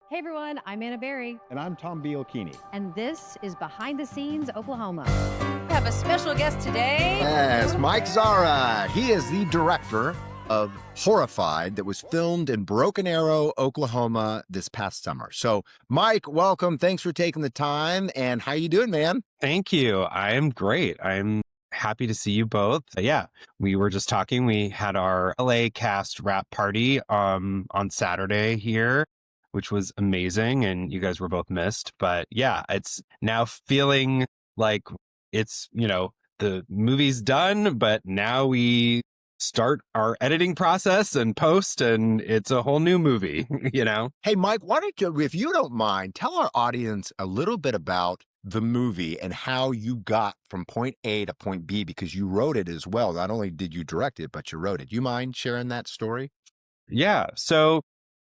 Hey everyone, I'm Anna Berry. And I'm Tom Bielchini. And this is Behind the Scenes, Oklahoma. We have a special guest today. Yes, Mike Zara. He is the director of Horrified that was filmed in Broken Arrow, Oklahoma this past summer. So, Mike, welcome. Thanks for taking the time. And how you doing, man? Thank you. I am great. I'm happy to see you both. Yeah, we were just talking. We had our LA cast wrap party on Saturday here, which was amazing. And you guys were both missed. But yeah, it's now feeling like it's, the movie's done, but now we start our editing process and post, and it's a whole new movie, Hey, Mike, why don't you, if you don't mind, tell our audience a little bit about the movie and how you got from point A to point B, because you wrote it as well. Not only did you direct it, but you wrote it. Do you mind sharing that story? Yeah. So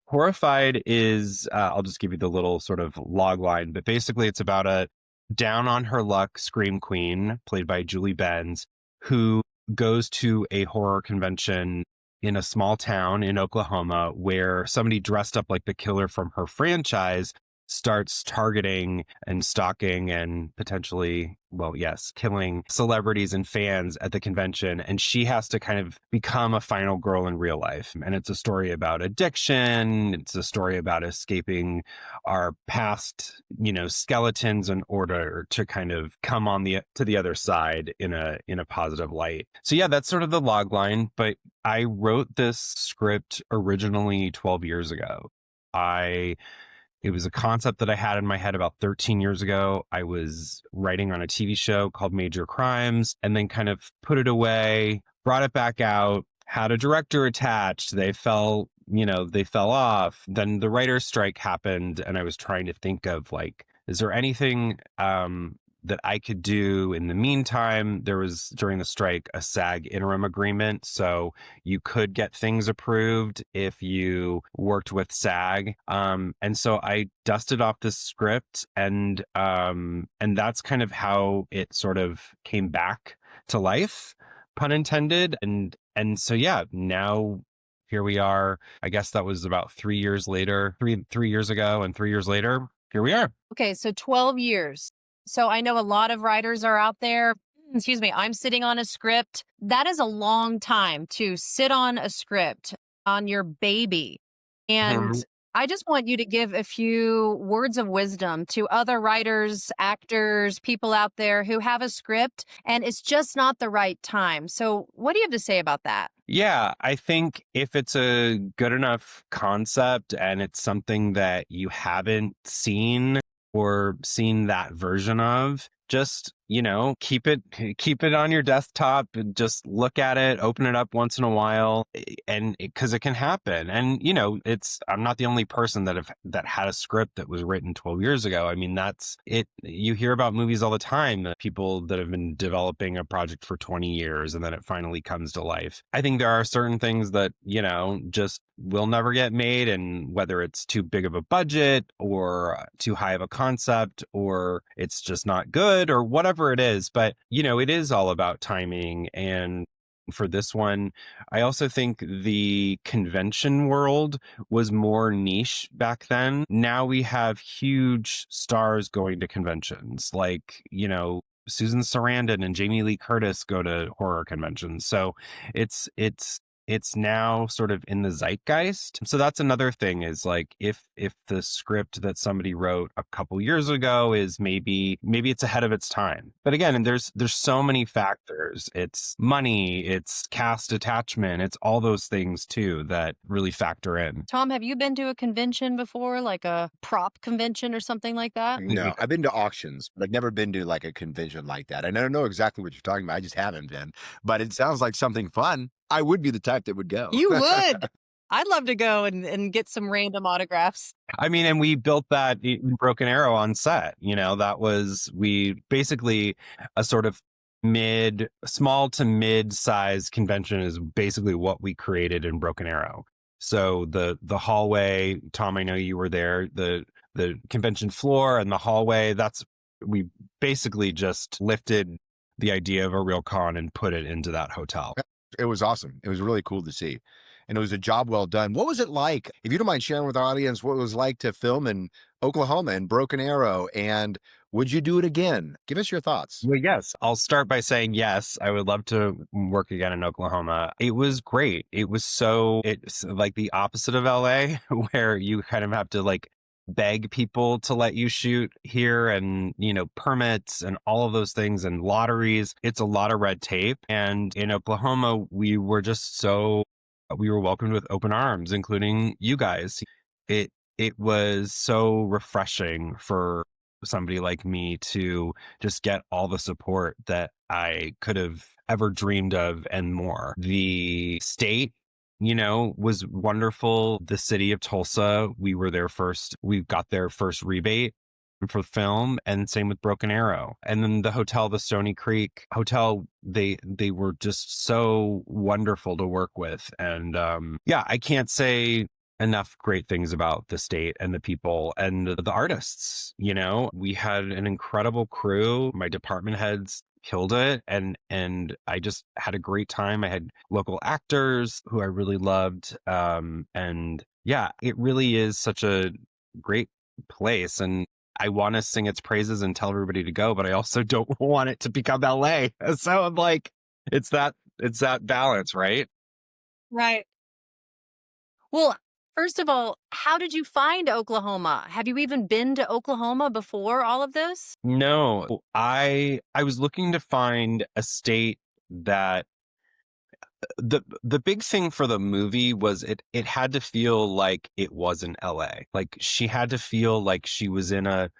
Horrified is, I'll just give you the little sort of log line, but basically it's about a down on her luck scream queen played by Julie Benz who goes to a horror convention in a small town in Oklahoma where somebody dressed up like the killer from her franchise starts targeting and stalking and potentially, killing celebrities and fans at the convention. And she has to kind of become a final girl in real life. And it's a story about addiction. It's a story about escaping our past, skeletons in order to kind of come on to the other side in a positive light. So yeah, that's sort of the log line. But I wrote this script originally 12 years ago. It was a concept that I had in my head about 13 years ago. I was writing on a TV show called Major Crimes and then kind of put it away, brought it back out, had a director attached. They fell off. Then the writer's strike happened and I was trying to think of is there anything that I could do in the meantime? There was, during the strike, a SAG interim agreement. So you could get things approved if you worked with SAG. And so I dusted off this script and that's kind of how it sort of came back to life, pun intended. And so, yeah, now here we are. I guess that was about 3 years later, three years ago, and 3 years later, here we are. Okay, so 12 years. So I know a lot of writers are out there. Excuse me, I'm sitting on a script. That is a long time to sit on a script on your baby. And I just want you to give a few words of wisdom to other writers, actors, people out there who have a script and it's just not the right time. So what do you have to say about that? Yeah, I think if it's a good enough concept and it's something that you haven't seen or seen that version of, just, keep it on your desktop and just look at it, open it up once in a while, and because it can happen. And, I'm not the only person that had a script that was written 12 years ago. I mean, that's it. You hear about movies all the time, people that have been developing a project for 20 years and then it finally comes to life. I think there are certain things that, just will never get made, and whether it's too big of a budget or too high of a concept or it's just not good or whatever it is. But, it is all about timing. And for this one, I also think the convention world was more niche back then. Now we have huge stars going to conventions Susan Sarandon and Jamie Lee Curtis go to horror conventions. So it's now sort of in the zeitgeist. So that's another thing is if the script that somebody wrote a couple years ago is maybe it's ahead of its time. But again, and there's so many factors. It's money, it's cast attachment, it's all those things too that really factor in. Tom, have you been to a convention before, like a prop convention or something like that? No, I've been to auctions, but I've never been to a convention like that. And I don't know exactly what you're talking about. I just haven't been, but it sounds like something fun. I would be the type that would go. You would. I'd love to go and get some random autographs. I mean, and we built that in Broken Arrow on set. We basically a sort of small to mid-size convention is basically what we created in Broken Arrow. So the hallway, Tom, I know you were there, the convention floor and the hallway, we basically just lifted the idea of a real con and put it into that hotel. It was awesome. It was really cool to see. and it was a job well done. What was it like, if you don't mind sharing with our audience, what it was like to film in Oklahoma and Broken Arrow, and would you do it again? Give us your thoughts. Well, yes, I'll start by saying yes, I would love to work again in Oklahoma. It was great. It's like the opposite of LA, where you kind of have to like beg people to let you shoot here, and, permits and all of those things and lotteries. It's a lot of red tape. And in Oklahoma, we were welcomed with open arms, including you guys. It was so refreshing for somebody like me to just get all the support that I could have ever dreamed of and more. The state, was wonderful. The city of Tulsa, we got their first rebate for film, and same with Broken Arrow. And then the hotel, the Stony Creek Hotel, they were just so wonderful to work with. And I can't say enough great things about the state and the people and the artists. We had an incredible crew. My department heads killed it, and I just had a great time. I had local actors who I really loved, and it really is such a great place, and I want to sing its praises and tell everybody to go, but I also don't want it to become LA. So I'm like, it's that balance, right? Right. Well, first of all, how did you find Oklahoma? Have you even been to Oklahoma before all of this? No, I was looking to find a state that the big thing for the movie was it had to feel like it wasn't LA. Like she had to feel like she was in a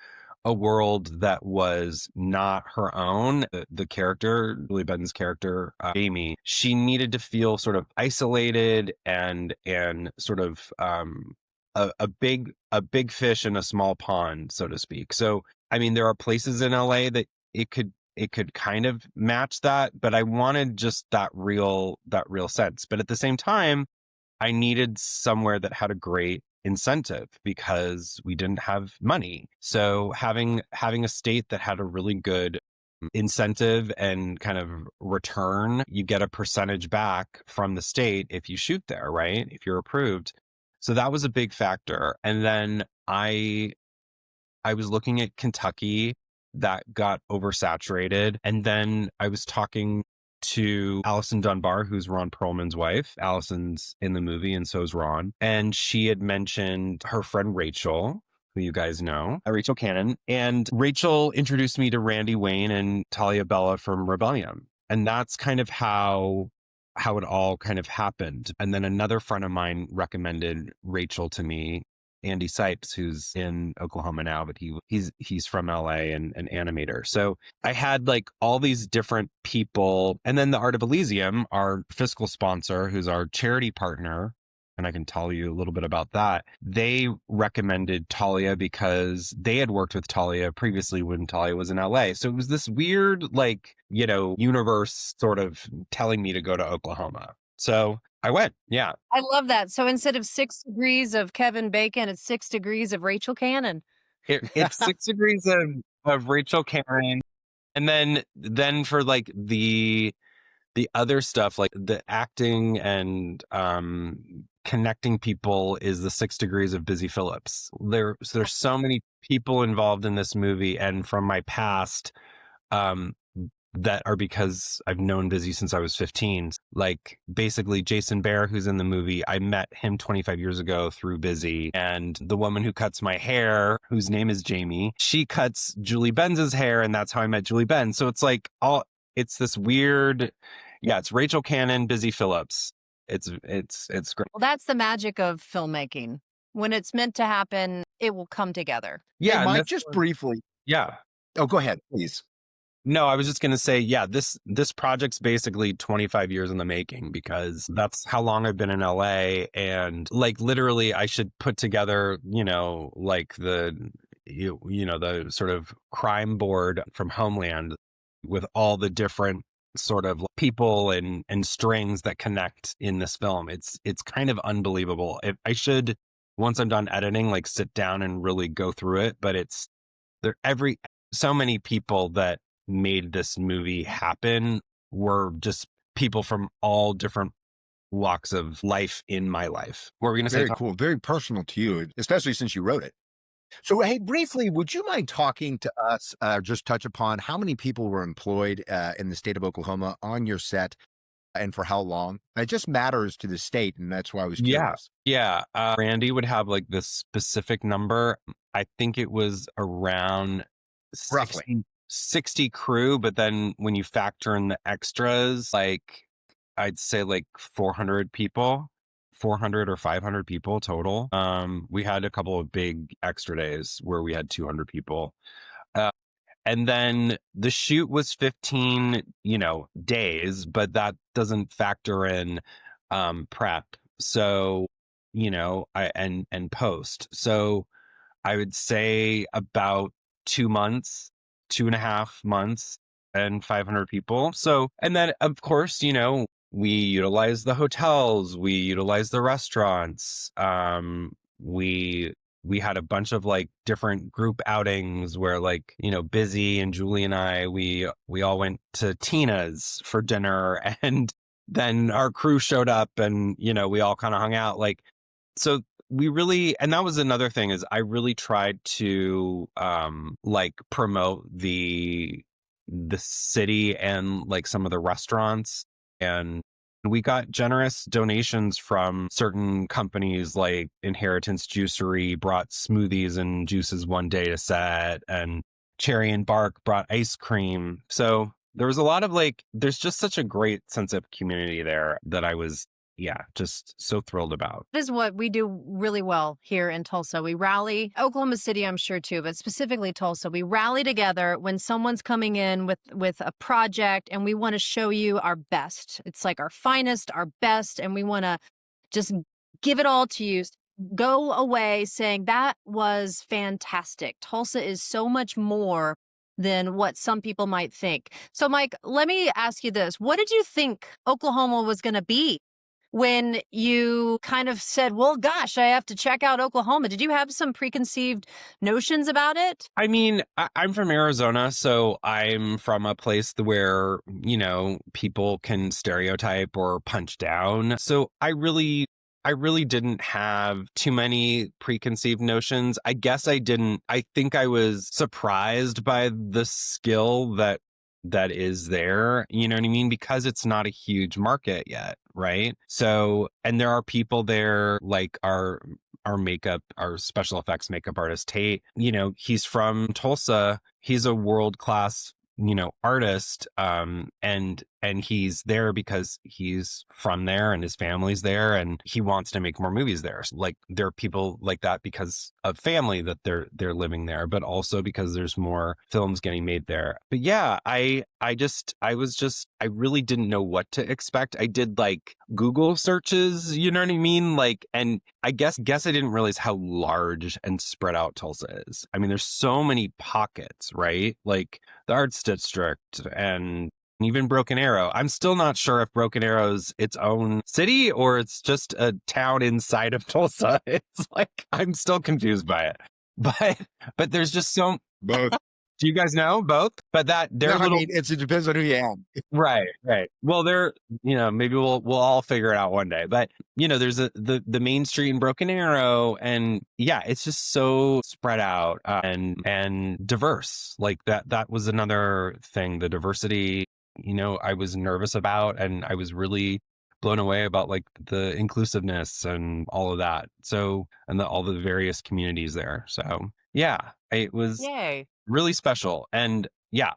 world that was not her own. The character, Julie Benton's character, Amy, she needed to feel sort of isolated and sort of a big fish in a small pond, so to speak. So, I mean, there are places in LA that it could kind of match that, but I wanted just that real sense. But at the same time, I needed somewhere that had a great incentive because we didn't have money. So having a state that had a really good incentive and kind of return, you get a percentage back from the state if you shoot there, right? If you're approved. So that was a big factor. And then I was looking at Kentucky, that got oversaturated. And then I was talking to Allison Dunbar, who's Ron Perlman's wife. Allison's in the movie, and so is Ron. And she had mentioned her friend Rachel, who you guys know, Rachel Cannon. And Rachel introduced me to Randy Wayne and Talia Bella from Rebellion. And that's kind of how it all kind of happened. And then another friend of mine recommended Rachel to me, Andy Sipes, who's in Oklahoma now, but he's from LA and an animator. So I had like all these different people. And then the Art of Elysium, our fiscal sponsor, who's our charity partner, and I can tell you a little bit about that. They recommended Talia because they had worked with Talia previously when Talia was in LA. So it was this weird, like, universe sort of telling me to go to Oklahoma. So I went. Yeah. I love that. So instead of 6 degrees of Kevin Bacon, it's 6 degrees of Rachel Cannon. It's 6 degrees of Rachel Cannon. And then for like the other stuff, like the acting and connecting people, is the 6 degrees of Busy Phillips. There's so many people involved in this movie, and from my past, that are because I've known Busy since I was 15. Like basically Jason Bear, who's in the movie, I met him 25 years ago through Busy. And the woman who cuts my hair, whose name is Jamie, she cuts Julie Benz's hair, and that's how I met Julie Benz. So it's like it's this weird, it's Rachel Cannon, Busy Phillips. It's great. Well, that's the magic of filmmaking. When it's meant to happen, it will come together. Yeah, hey, Mike, just briefly. Yeah. Oh, go ahead, please. No, I was just going to say, this project's basically 25 years in the making, because that's how long I've been in LA. And like literally I should put together, like the sort of crime board from Homeland with all the different sort of people and strings that connect in this film. It's kind of unbelievable. I should, once I'm done editing, like sit down and really go through it. But so many people that made this movie happen were just people from all different walks of life in my life. What were we going to say? Very cool. Very personal to you, especially since you wrote it. So, hey, briefly, would you mind talking to us, just touch upon how many people were employed in the state of Oklahoma on your set and for how long? It just matters to the state, and that's why I was curious. Yeah. Randy would have like this specific number. I think it was around Roughly. 60 crew, but then when you factor in the extras, like I'd say like 400 people. 400 or 500 people total. We had a couple of big extra days where we had 200 people. And then the shoot was 15, days, but that doesn't factor in prep. So, and post. So I would say about 2 months, 2.5 months, and 500 people. So, and then of course, we utilize the hotels, we utilize the restaurants. We had a bunch of like different group outings where like, Busy and Julie and I, we all went to Tina's for dinner, and then our crew showed up and, we all kind of hung out. Like, so we really, and that was another thing, is I really tried to like promote the city and like some of the restaurants. And we got generous donations from certain companies, like Inheritance Juicery brought smoothies and juices one day to set, and Cherry and Bark brought ice cream. So there was a lot of like, there's just such a great sense of community there that I was, just so thrilled about. This is what we do really well here in Tulsa. We rally, Oklahoma City, I'm sure too, but specifically Tulsa. We rally together when someone's coming in with a project, and we want to show you our best. It's like our finest, our best, and we want to just give it all to you. Go away saying that was fantastic. Tulsa is so much more than what some people might think. So, Mike, let me ask you this. What did you think Oklahoma was going to be when you kind of said, well, gosh, I have to check out Oklahoma? Did you have some preconceived notions about it? I mean, I'm from Arizona, so I'm from a place where, people can stereotype or punch down. So I really didn't have too many preconceived notions. I guess I didn't. I think I was surprised by the skill that is there, you know what I mean? Because it's not a huge market yet, right? So, and there are people there like our special effects makeup artist, Tate, he's from Tulsa. He's a world-class, artist. And he's there because he's from there and his family's there and he wants to make more movies there. So, like, there are people like that because of family that they're living there, but also because there's more films getting made there. But yeah, I really didn't know what to expect. I did like Google searches, you know what I mean? Like, and I guess I didn't realize how large and spread out Tulsa is. I mean, there's so many pockets, right? Like the Arts District and even Broken Arrow. I'm still not sure if Broken Arrow's its own city or it's just a town inside of Tulsa. It's like, I'm still confused by it. But there's just so Both. Do you guys know both? But that they're No, I mean, it depends on who you am. Right. Well, maybe we'll all figure it out one day. But there's the main street in Broken Arrow, and yeah, it's just so spread out and diverse. Like that was another thing. The diversity, I was nervous about, and I was really blown away about like the inclusiveness and all of that. So, and all the various communities there. So yeah, it was Yay. Really special. And yeah,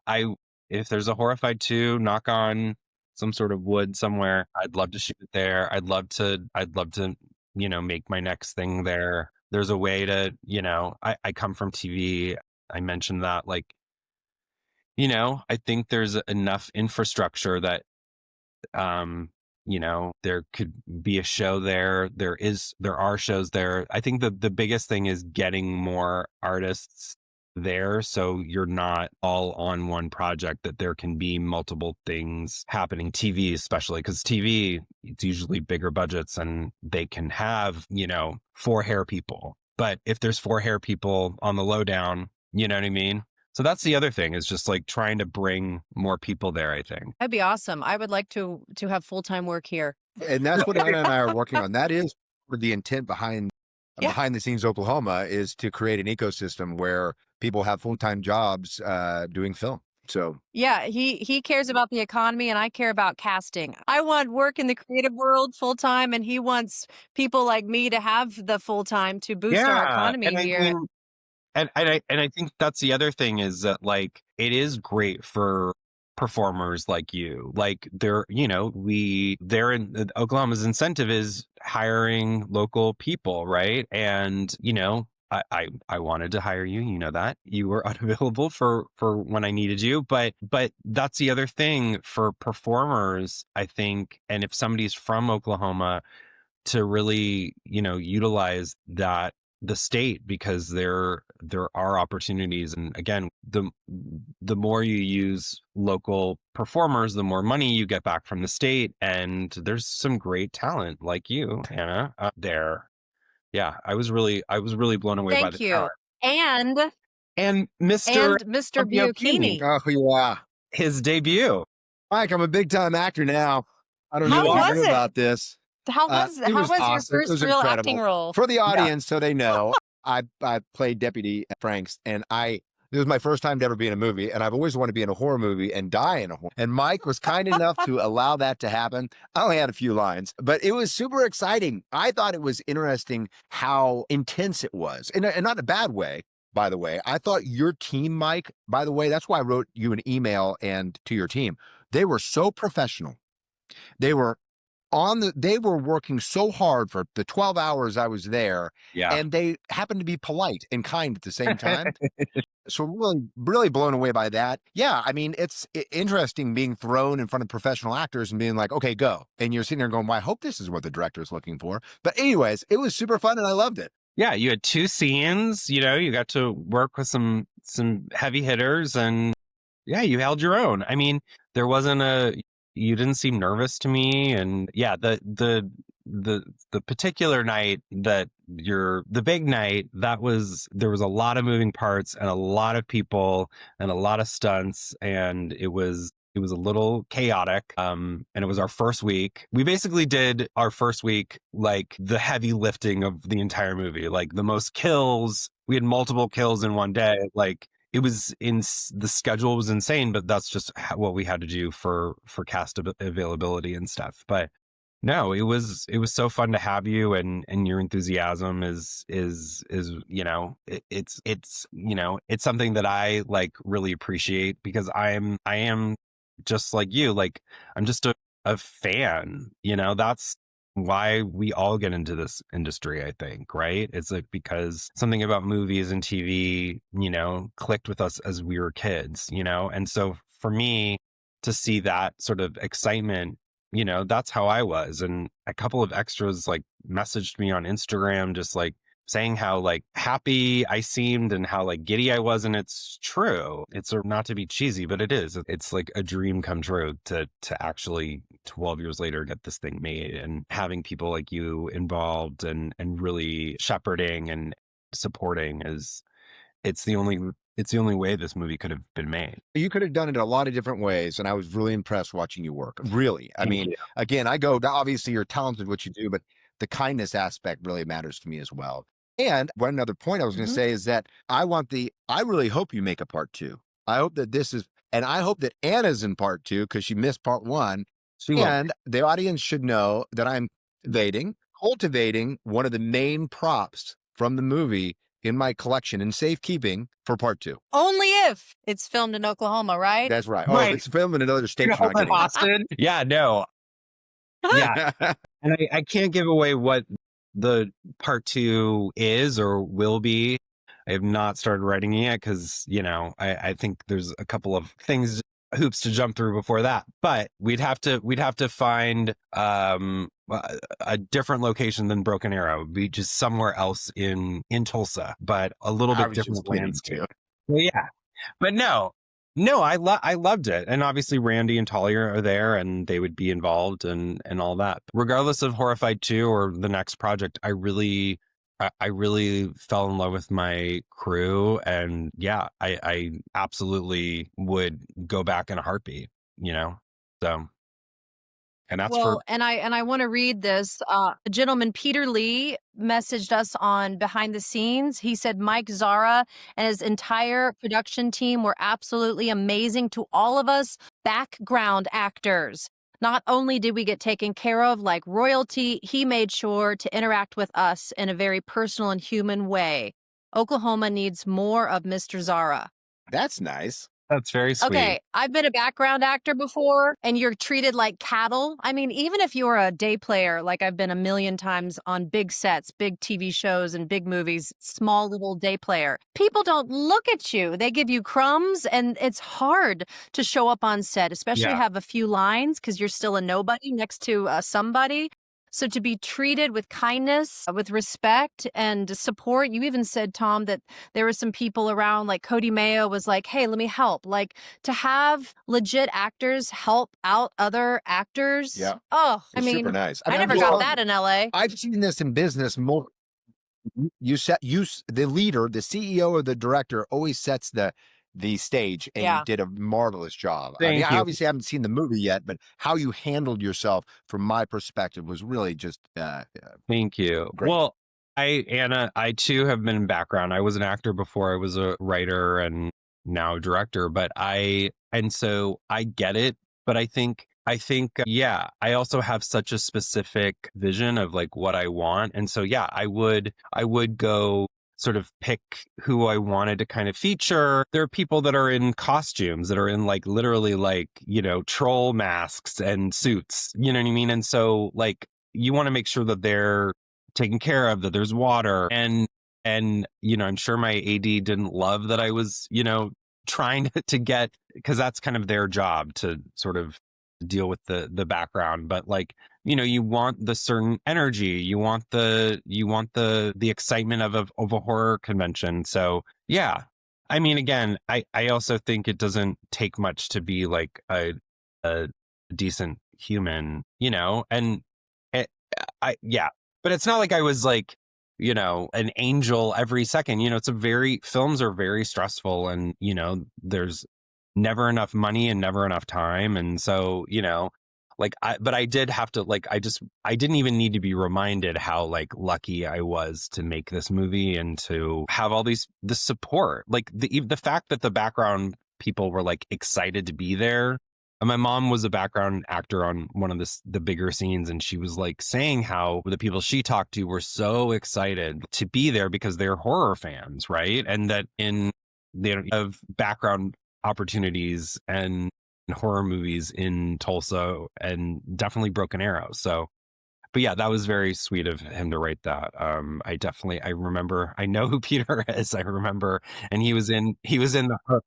if there's a Horrified 2, knock on some sort of wood somewhere, I'd love to shoot it there. I'd love to, make my next thing there. There's a way to, I come from TV. I mentioned that, like, I think there's enough infrastructure that, there could be a show there. There are shows there. I think the biggest thing is getting more artists there, so you're not all on one project, that there can be multiple things happening. TV especially, because TV, it's usually bigger budgets and they can have 4 hair people, but if there's 4 hair people on the lowdown, you know what I mean? So that's the other thing, is just like trying to bring more people there, I think. That'd be awesome. I would like to have full-time work here. And that's what Anna and I are working on. That is the intent behind the scenes Oklahoma, is to create an ecosystem where people have full-time jobs doing film. So yeah, he cares about the economy and I care about casting. I want work in the creative world full-time, and he wants people like me to have the full-time to boost our economy here. And I think that's the other thing, is that like it is great for performers like you. Like Oklahoma's incentive is hiring local people, right? And I wanted to hire you. You know that you were unavailable for when I needed you, but that's the other thing for performers, I think. And if somebody's from Oklahoma, to really utilize the state, because there are opportunities. And again, the more you use local performers, the more money you get back from the state. And there's some great talent like you, Hannah, up there. Yeah, I was really blown away by the talent. And Mr. Biocchini. Oh yeah, his debut. Mike, I'm a big time actor now. I don't How know was it? about this. How was awesome. your first real acting role? For the audience, so they know, I played Deputy Franks, and this was my first time to ever be in a movie, and I've always wanted to be in a horror movie and die in a horror. And Mike was kind enough to allow that to happen. I only had a few lines, but it was super exciting. I thought it was interesting how intense it was, and not in a bad way, by the way. I thought your team, Mike, by the way, that's why I wrote you an email and to your team. They were so professional. They were working so hard for the 12 hours I was there, and they happened to be polite and kind at the same time. So really, really blown away by that. Yeah, I mean, it's interesting being thrown in front of professional actors and being like, okay, go. And you're sitting there going, well, I hope this is what the director's looking for. But anyways, it was super fun and I loved it. Yeah, you had 2 scenes, you got to work with some heavy hitters, and yeah, you held your own. I mean, you didn't seem nervous to me. And yeah, the particular night the big night, there was a lot of moving parts and a lot of people and a lot of stunts, and it was a little chaotic. And it was our first week. We basically did our first week like the heavy lifting of the entire movie, like the most kills. We had multiple kills in one day. Like, the schedule was insane, but that's just what we had to do for cast availability and stuff. But no, it was so fun to have you, and your enthusiasm is it's something that I like really appreciate, because I am just like you. Like, I'm just a fan, that's why we all get into this industry, I think, right? It's like because something about movies and TV, clicked with us as we were kids, and so for me to see that sort of excitement, that's how I was. And a couple of extras like messaged me on Instagram, just like saying how like happy I seemed and how like giddy I was. And it's true. It's not to be cheesy, but it is. It's like a dream come true to actually 12 years later get this thing made, and having people like you involved and really shepherding and supporting it's the only way this movie could have been made. You could have done it a lot of different ways, and I was really impressed watching you work. Really. I mean, again, obviously you're talented at what you do, but the kindness aspect really matters to me as well. And one other point I was going to say is that I really hope you make a part 2. I hope that I hope that Anna's in part 2, because she missed part 1. And the audience should know that I'm cultivating one of the main props from the movie in my collection in safekeeping for part 2. Only if it's filmed in Oklahoma, right? That's right. Right. Oh, if it's filmed in another state, you're not getting Boston. Yeah, no. Yeah. And I can't give away what the part 2 is or will be. I have not started writing it yet, because, I think there's a couple of hoops to jump through before that. But we'd have to find a different location than Broken Arrow. It'd be just somewhere else in Tulsa, but a little bit different landscape. Well, yeah, but no, I loved it. And obviously Randy and Talia are there, and they would be involved and all that. Regardless of Horrified 2 or the next project, I really I really fell in love with my crew, and yeah, I absolutely would go back in a heartbeat, you know? So, and that's for Well, and I want to read this. A gentleman, Peter Lee, messaged us on behind the scenes. He said Mike Zara and his entire production team were absolutely amazing to all of us background actors. Not only did we get taken care of like royalty, he made sure to interact with us in a very personal and human way. Oklahoma needs more of Mr. Zara. That's nice. that's very sweet. Okay, I've been a background actor before, and you're treated like cattle. I mean, even if you're a day player, like I've been a million times on big sets, big TV shows, and big movies, small little day player, people don't look at you. They give you crumbs, and it's hard to show up on set, especially Yeah. have a few lines because you're still a nobody next to somebody. So to be treated with kindness, with respect and support, you even said, Tom, that there were some people around, like Cody Mayo was like, hey, let me help. Like to have legit actors help out other actors. Yeah. Oh, I It's mean, super nice. I mean, never I'm got just- that in LA. I've seen this in business more. The leader, the CEO or the director always sets the stage, and Yeah. you did a marvelous job. I Thank mean, I you. obviously haven't seen the movie yet, but how you handled yourself from my perspective was really just Thank you. Great. Well, Anna, I too have been in background. I was an actor before I was a writer and now a director, and so I get it. But I think, yeah, I also have such a specific vision of like what I want. And so, yeah, I would go sort of pick who I wanted to kind of feature. There are people that are in costumes, that are in like literally like, troll masks and suits, you know what I mean? And so like, you want to make sure that they're taken care of, that there's water. And I'm sure my AD didn't love that I was, trying to get, because that's kind of their job to sort of deal with the background. But like, you want the certain energy, you want the excitement of a horror convention. So yeah. I mean, again, I also think it doesn't take much to be like a decent human, and yeah, but it's not like I was like, an angel every second. Films are very stressful, and, there's never enough money and never enough time. And so, but I did have to, like, I didn't even need to be reminded how like lucky I was to make this movie and to have all the support, like the fact that the background people were like excited to be there. And my mom was a background actor on one of the bigger scenes, and she was like saying how the people she talked to were so excited to be there because they're horror fans, right? And that they have background opportunities and horror movies in Tulsa, and definitely Broken Arrow. So, but yeah, that was very sweet of him to write that. I remember, I know who Peter is. I remember, and he was in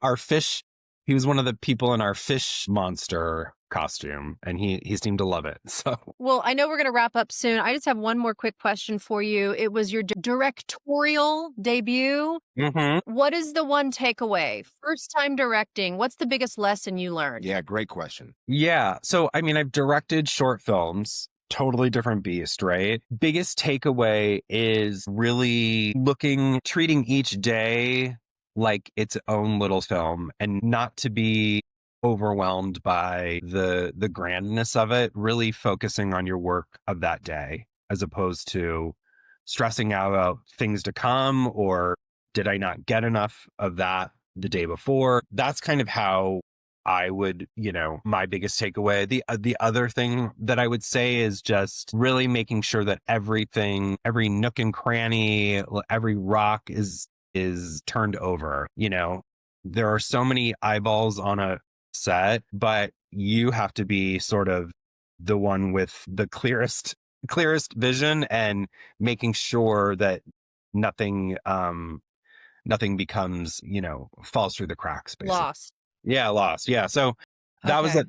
our fish. He was one of the people in our fish monster costume, and he seemed to love it. So, Well, I know we're going to wrap up soon. I just have one more quick question for you. It was your directorial debut. What is the one takeaway? First time directing. What's the biggest lesson you learned? yeah, great question. Yeah. So, I mean, I've directed short films, totally different beast, right? Biggest takeaway is really treating each day like its own little film, and not to be overwhelmed by the grandness of it, really focusing on your work of that day, as opposed to stressing out about things to come, or did I not get enough of that the day before? That's kind of how I would, my biggest takeaway. The other thing that I would say is just really making sure that everything, every nook and cranny, every rock is turned over. There are so many eyeballs on a set, but you have to be sort of the one with the clearest vision, and making sure that nothing becomes, falls through the cracks, basically. Lost. Lost. Yeah. So that was Okay. it.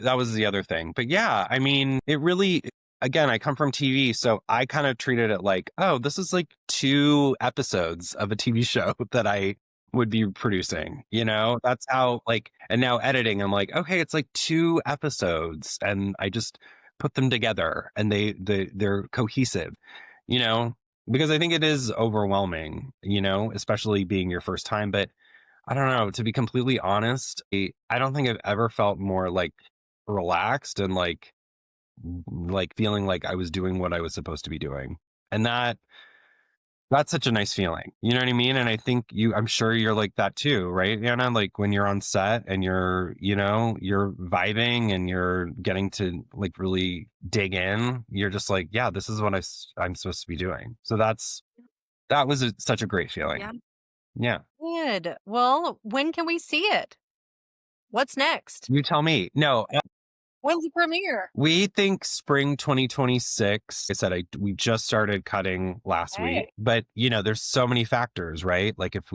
That was the other thing. But yeah, I mean, it really, again, I come from TV, so I kind of treated it like, oh, this is like 2 episodes of a TV show that I would be producing, that's how, like, and now editing, I'm like, okay, it's like 2 episodes, and I just put them together, and they're cohesive, because I think it is overwhelming, especially being your first time. But I don't know, to be completely honest, I don't think I've ever felt more like relaxed and like feeling like I was doing what I was supposed to be doing. And that's such a nice feeling. You know what I mean? And I think I'm sure you're like that too, right, Anna? Like when you're on set and you're vibing and you're getting to like really dig in, you're just like, yeah, this is what I'm supposed to be doing. So that was such a great feeling. Yeah. Yeah. Good. Well, when can we see it? What's next? You tell me. No, When's the premiere? we think spring 2026. I said we just started cutting last week, but there's so many factors, right? Like if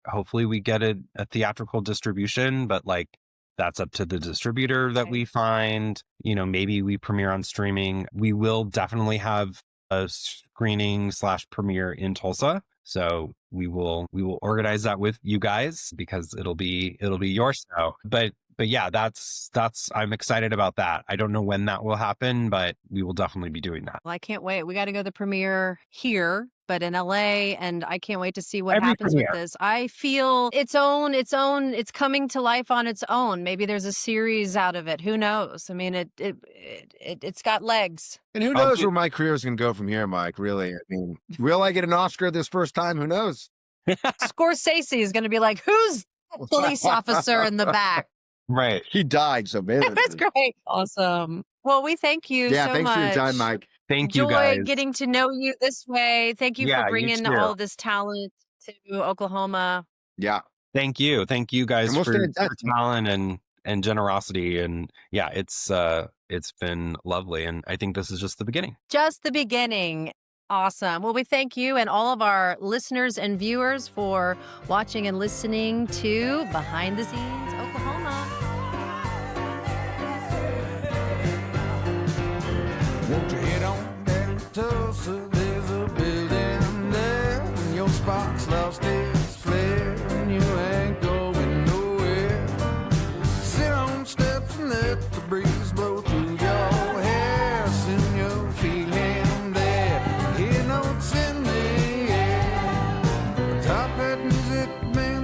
hopefully we get a theatrical distribution, but like that's up to the distributor that we find. Maybe we premiere on streaming. We will definitely have a screening / premiere in Tulsa. So we will organize that with you guys because it'll be your show. But yeah, that's I'm excited about that. I don't know when that will happen, but we will definitely be doing that. Well, I can't wait. We got to go to the premiere here, but in LA, and I can't wait to see what Every happens premiere. with this. I feel it's coming to life on its own. Maybe there's a series out of it. Who knows? I mean, it's got legs. And who knows where my career is going to go from here, Mike, really? I mean, will I get an Oscar this first time? Who knows? Scorsese is going to be like, who's the police officer in the back? Right. He died, so maybe. That's great. Awesome. Well, we thank you so much. Yeah, thanks for your time, Mike. Thank you, Enjoy guys. getting to know you this way. Thank you Yeah, for you bringing too. all of this talent to Oklahoma. Yeah. Thank you guys And we'll for stay in touch. your talent and generosity. And yeah, it's been lovely. And I think this is just the beginning. Just the beginning. Awesome. Well, we thank you and all of our listeners and viewers for watching and listening to Behind the Scenes Oklahoma. Won't you head on down to Tulsa? There's a building there. When your spark's lost its flare and you ain't going nowhere. Sit on steps and let the breeze blow through your hair. Soon you'll feel him there. Hear notes in the air. Top hat music, man.